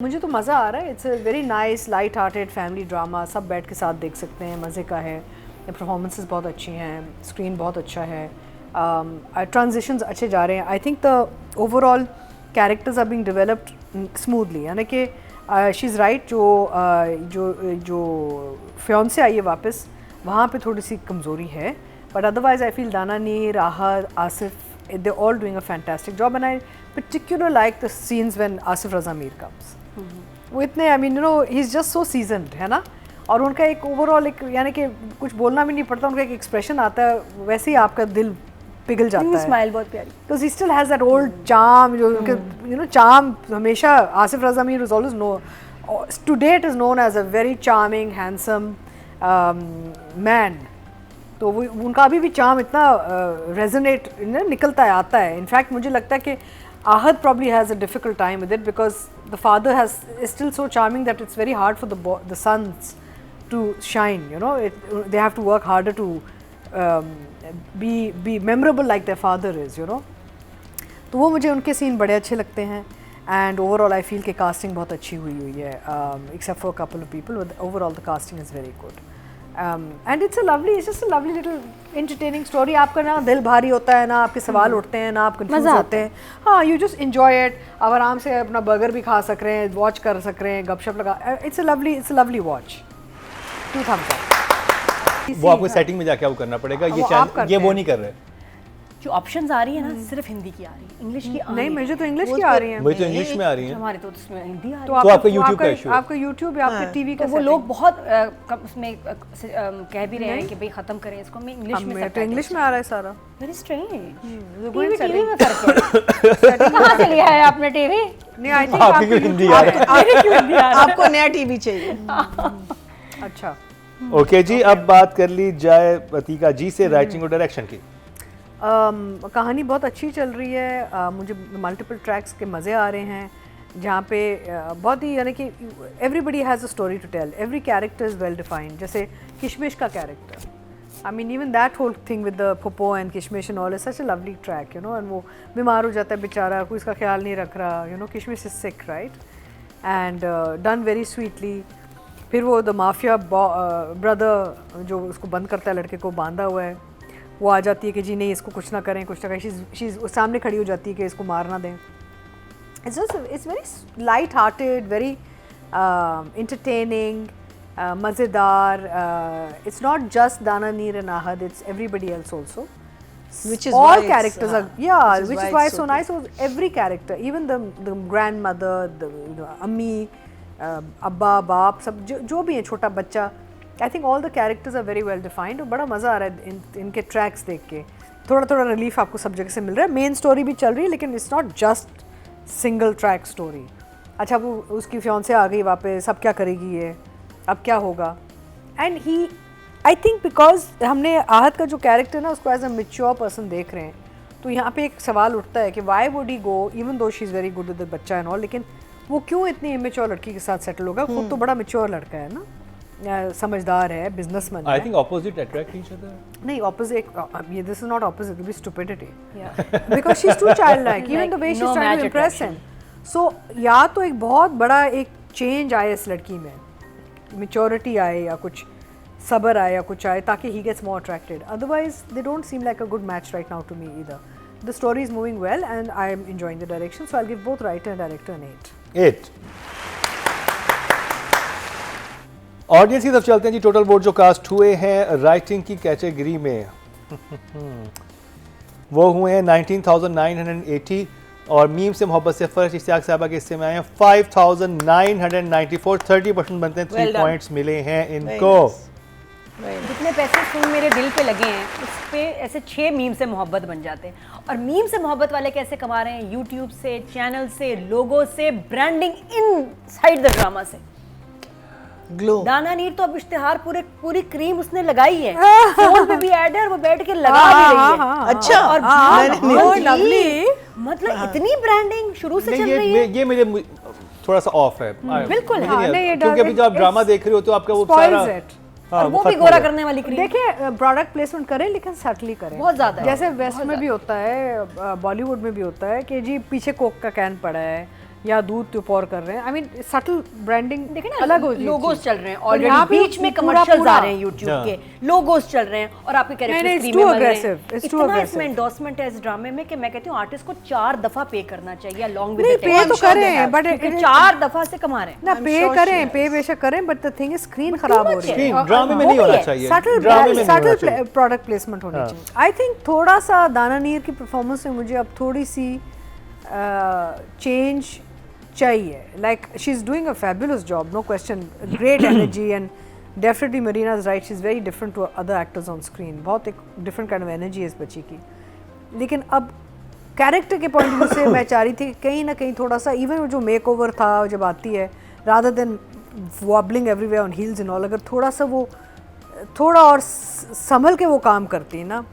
मुझे तो मज़ा आ रहा है। It's a very nice light hearted family drama, सब बैठ के साथ देख सकते हैं, मज़े का है। परफॉर्मेंसेस बहुत अच्छी हैं, स्क्रीन बहुत अच्छा है, ट्रांजिशंस अच्छे जा रहे हैं। I think the overall characters are being developed smoothly, यानी कि शी इज़ राइट। जो फियांसे आई है वापस, वहाँ पे थोड़ी सी कमज़ोरी है, बट अदरवाइज आई फील दाना नीर, राहत, Asif, they all doing a fantastic job. And I particular like the scenes when Asif Raza Mir comes. वो इतने I mean you know he is just so seasoned, है ना। और उनका एक ओवरऑल एक यानी कि कुछ बोलना भी नहीं पड़ता, उनका एक एक्सप्रेशन आता है, वैसे ही आपका दिल पिघल जाता है। स्माइल बहुत प्यारी, because he still has that old charm, जो यू नो चार्म हमेशा Asif Raza Mir is always know to date is known as a very charming handsome man. तो वो उनका अभी भी चार्म इतना रेजोनेट निकलता है, आता है। इनफैक्ट मुझे लगता है कि Ahad probably has a difficult time with it because the father is still so charming that it's very hard for the sons to shine. You know, they have to work harder to be memorable like their father is. You know, तो वो मुझे उनके scene बड़े अच्छे लगते हैं। And overall, I feel कि casting बहुत अच्छी हुई है, except for a couple of people. But overall, the casting is very good. And it's just a lovely little entertaining story. आपका ना दिल भारी होता है, ना आपके सवाल उठते हैं, ना आप कंफ्यूज होते हैं। हाँ, you just enjoy it. आप आराम से अपना बर्गर भी खा सक रहे हैं, वॉच कर सक रहे हैं, गपशप लगा। It's a lovely watch. 2 thumbs up. वो आपको सेटिंग में जाके वो करना पड़ेगा, ये वो नहीं कर रहे। जो ऑप्शंस आ रही है ना, सिर्फ हिंदी की आ रही है, इंग्लिश की नहीं, मुझे तो इंग्लिश की आ रही है। वही तो इंग्लिश में आ रही है, हमारे तो उसमें हिंदी आ रही है। तो आपका YouTube का इशू है। आपका YouTube या आपके टीवी का, वो लोग बहुत उसमें कह भी रहे हैं कि भाई खत्म करें इसको, मैं इंग्लिश में, तो इंग्लिश में आ रहा है सारा। Very strange. टीवी में फर्क है। कहाँ से लिया है आपने टीवी? नहीं, आई थिंक आपको हिंदी आ रही है, आपको नया टीवी चाहिए। अच्छा, ओके जी। अब बात कर ली जाए अतीका जी से राइटिंग और डायरेक्शन की। कहानी बहुत अच्छी चल रही है। मुझे मल्टीपल ट्रैक्स के मज़े आ रहे हैं, जहाँ पे बहुत ही यानी कि everybody has a story to tell, every character is well defined. जैसे किशमिश का character, I mean even that whole thing with the Popo and Kishmish and all is such a lovely track, you know. And वो बीमार हो जाता है बेचारा, कोई इसका ख्याल नहीं रख रहा, यू नो। किशमिश is sick, right, and done very sweetly. फिर वो द माफिया ब्रदर जो उसको बंद करता है, लड़के को बांधा हुआ है, वो आ जाती है कि जी नहीं, इसको कुछ ना करें, कुछ ना करें। शीज़ सामने खड़ी हो जाती है कि इसको मार ना दें। It's very light hearted, very entertaining, मज़ेदार। इट्स नॉट जस्ट दाना नीर and Ahad, it's everybody else also, which is all why characters are which is why it's so nice. So every character, even the grandmother, the ammi, abba, baap, सब जो भी है, छोटा बच्चा, I think all the characters are very well defined. और बड़ा मज़ा आ रहा है इनके ट्रैक्स देख के। थोड़ा थोड़ा रिलीफ आपको सब जगह से मिल रहा है। मेन स्टोरी भी चल रही है, लेकिन it's not just single track story. अच्छा, वो उसकी फियांसे आ गई वापस, अब क्या करेगी ये, अब क्या होगा। And he I think because हमने आहद का जो कैरेक्टर ना, उसको एज अ मेच्योर पर्सन देख रहे हैं, तो यहाँ पे एक सवाल उठता है कि why would he go, even though she is very good with the बच्चा एंड ऑल, लेकिन वो क्यों इतनी इमेच्योर लड़की के साथ सेटल होगा। खुद तो बड़ा मेच्योर लड़का है ना, समझदार है, बिजनेसमैन है। I think opposite attract each other. नहीं, ऑपोजिट, ये this is not opposite, it will be stupidity, because she is too child like, even the way she is trying to impress him. So या तो एक बहुत बड़ा एक change आए इस लड़की में, मैच्योरिटी आए या कुछ सब्र आए या कुछ आए, ताकि he gets more attracted. Otherwise they don't seem like a good match right now to me either. The story is moving well and I am enjoying the direction, so I will give both writer and director an 8। Audience की तरफ चलते हैं जी। Total vote जो cast हुए हैं writing की category में वो हुए हैं 19,980, और मीम से मोहब्बत से फर्ज इश्तियाक साहबा के हिस्से में आए हैं 5,994, 30% बनते हैं। 3 पॉइंट्स मिले हैं इनको। जितने पैसे फिल्म मेरे दिल पे लगे हैं, उस पे ऐसे 6 मीम से मोहब्बत बन जाते हैं। और मीम से मोहब्बत वाले कैसे कमा रहे हैं? यूट्यूब से, चैनल से, लोगो से, ब्रांडिंग इनसाइड द ड्रामा से। ग्लो दाना नीर तो अब इश्तिहार पूरी क्रीम उसने लगाई है, फोन पे भी ऐड है और वो बैठ के लगा भी रही है। अच्छा, और लवली, मतलब इतनी ब्रांडिंग शुरू से चल रही है। ये मुझे थोड़ा सा ऑफ है बिल्कुल, क्योंकि अभी जब आप ड्रामा देख रहे हो तो आपका वो सारा और वो भी गोरा करने वाली क्रीम। देखिए, प्रोडक्ट प्लेसमेंट करें लेकिन सटली करें, बहुत ज्यादा। जैसे वेस्ट में भी होता है, बॉलीवुड में भी होता है कि जी पीछे कोक का कैन पड़ा है या दूध तो pour कर रहे हैं. I mean subtle branding देखें ना अलग हो लोगोस चल रहे हैं और यहाँ ऑलरेडी पे बीच में पूरा- कमर्शियल्स पूरा- आ रहे हैं यूट्यूब हाँ। के लोगोस चल रहे हैं और आपके नहीं, कैरेक्टर्स it's फ्री too में मिल रहे aggressive, हैं. it's too इतना aggressive. इसमें एंडोर्समेंट है इस ड्रामे में कि मैं कहती हूँ आर्टिस्ट को 4 दफा पे करना चाहिए along with नहीं, the pay text. तो I'm sure करें, they have, but क्योंकि it- 4 दफा से कमा रहे हैं. ना I'm पे sure she करें has. पे बेशक करें but the thing is screen खराब हो रही है स्क्रीन और- ड्रामे में वो नहीं भी होना है, चाहिए, सटल ड्रामे में नहीं होना चाहिए. प्रोडक्ट प्लेसमेंट होनी हाँ. चाहिए. आई थिंक थोड़ा सा दाना नीर की परफॉर्मेंस में मुझे अब थोड़ी सी चेंज चाहिए. Like she is doing a fabulous job, no question, great energy and definitely Marina is right, she is very different to other actors on screen. बहुत एक डिफरेंट काइंड ऑफ एनर्जी है इस बच्ची की. लेकिन अब कैरेक्टर के पॉइंट ऑफ व्यू से मैं चाह रही थी कि कहीं ना कहीं थोड़ा सा इवन जो मेक ओवर था जब आती है rather than wobbling everywhere on heels and all, अगर थोड़ा सा वो थोड़ा और संभल के वो काम करती है ना,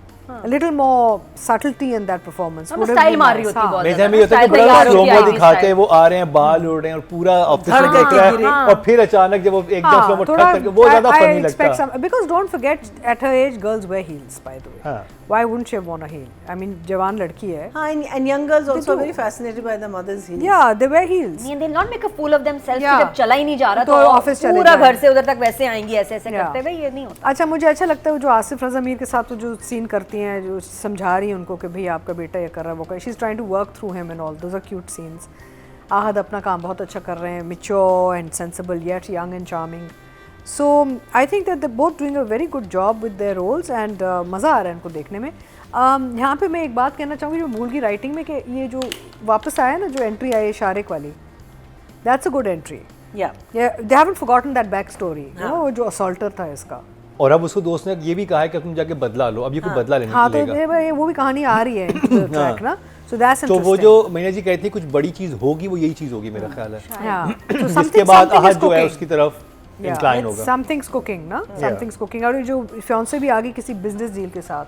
little more subtlety in that performance. वो स्टाइल मार रही होती बहुत नहीं ज़्यादा. में होता है कि स्टाइल बड़ा तैयार होके स्लोमो आई थी दिखाते स्टाइल. हैं, वो आ रहे हैं, बाल उड़ रहे हैं और पूरा ऑफिस धड़ में दिख करके रहा गिरे. है और फिर अचानक जब वो एकदम स्लोमो ठक करके वो ज्यादा फनी लगता है. Because don't forget at her age girls wear heels by the way. हाँ. Why wouldn't she want a heel? I mean जवान लड़की है. हाँ, and young girls also do. are very fascinated by the mother's heels. या दे where heels. नहीं, they'll not make a fool of themselves Yeah. कि जब चला ही नहीं जा रहा तो तो ऑफिस चले पूरा जाएं. घर से उधर तक वैसे आएंगी ऐसे ऐसे Yeah. करते हुए, ये नहीं होता. अच्छा, मुझे अच्छा लगता है वो जो आसिफ रज़ा मीर के साथ वो जो सीन करती हैं, जो समझा रही हैं उनको कि भाई आपका बेटा ये कर रहा है, वो कर, she is trying to work through him and all, those are cute scenes. Aahad अपना काम बहुत अच्छा कर रहे हैं, mature and sensible yet young and charming. So I think that they both doing a very good job with their roles and मज़ा आ रहा है इनको देखने में. यहाँ पे मैं एक बात कहना चाहूँगी जो मूल की राइटिंग में कि ये जो वापस आया ना, जो एंट्री आई शारिक वाली, that's a good entry. Yeah. They haven't forgotten that back story, वो जो असॉल्टर था इसका. और अब उसको दोस्त ने ये भी कहा है कि तुम जाके बदला लो, अब ये कोई बदला लेने हाँ, के तो लेगा. वो भी कहानी आ रही है ट्रैक ना. सो दैट्स तो वो जो मीना जी कहती है कुछ बड़ी चीज होगी, वो यही चीज होगी मेरा ख्याल है. जिसके बाद आहद जो है उसकी तरफ इंक्लाइन होगा. समथिंग्स कुकिंग ना, समथिंग्स कुकिंग. और ये जो फियांसे भी आ गई किसी बिजनेस डील के साथ,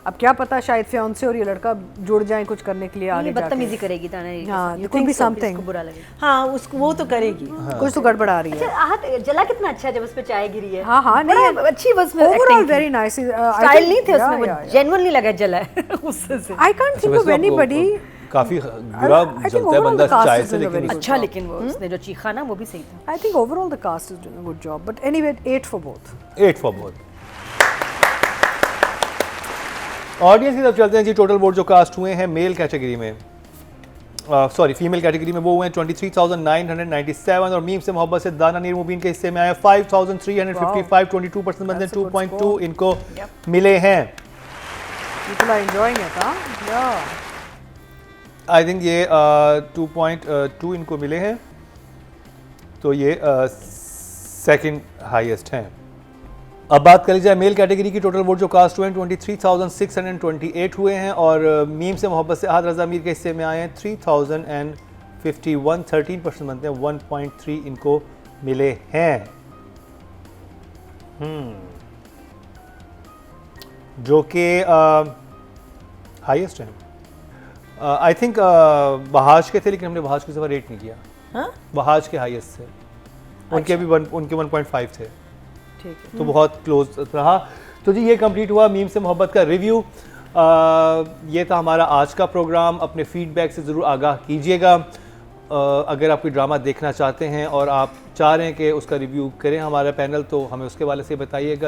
अब क्या पता शायद फियांसे और ये लड़का जुड़ जाएं कुछ करने के लिए ये आगे बदतमीजी जाके. करेगी ताना. हाँ, there could be something. बुरा लगे. हाँ, उसको वो तो करेगी. कुछ तो गड़बड़ आ रही अच्छा, है. आहत जला कितना अच्छा है जब उस पे चाय गिरी है. हाँ हाँ, नहीं बड़ा अच्छी बस में ओवरऑल acting थी. Very nice. स्टाइल नहीं थे उसमें, वो जेन्युइनली लगा जला है उससे से. I can't think of anybody. काफी बुरा I think जलता है overall बंदा the cast चाय is से, doing a लेकिन very अच्छा, लेकिन वो उसने जो चीखा ना वो भी सही था. I think overall the cast is doing a good job, but anyway 8 for both. 8 for both. Audience की तरफ चलते हैं जी. टोटल वोट जो कास्ट हुए हैं मेल कैटेगरी में, सॉरी फीमेल कैटेगरी में, वो हुए हैं 23,997 और मीम से मोहब्बत से दाना नीर मुबीन के हिस्से में आए 5,355, 22% बनते हैं. That's a good 2.2 score. इनको मिले हैं. People are enjoying it. हां, या आई थिंक ये 2.2 इनको मिले हैं, तो ये सेकंड हाईएस्ट हैं. अब बात कर ली जाए मेल कैटेगरी की. टोटल वोट जो कास्ट हुए हैं 23,628 हुए हैं और मीम से मोहब्बत से आहद रज़ा मीर के हिस्से में आए हैं 3,051, 13% बनते हैं. 1.3 इनको मिले हैं, जो कि हाईएस्ट हैं. आई थिंक बहाज के थे, लेकिन हमने बहाज की दफ़ा रेट नहीं किया. हाँ? बहाज के हाईएस्ट थे, उनके भी उनके 1.5 थे, ठीक है. तो बहुत क्लोज रहा. तो जी ये कंप्लीट हुआ मीम से मोहब्बत का रिव्यू. ये था हमारा आज का प्रोग्राम. अपने फीडबैक से ज़रूर आगाह कीजिएगा. अगर आप कोई ड्रामा देखना चाहते हैं और आप चाह रहे हैं कि उसका रिव्यू करें हमारा पैनल, तो हमें उसके वाले से बताइएगा.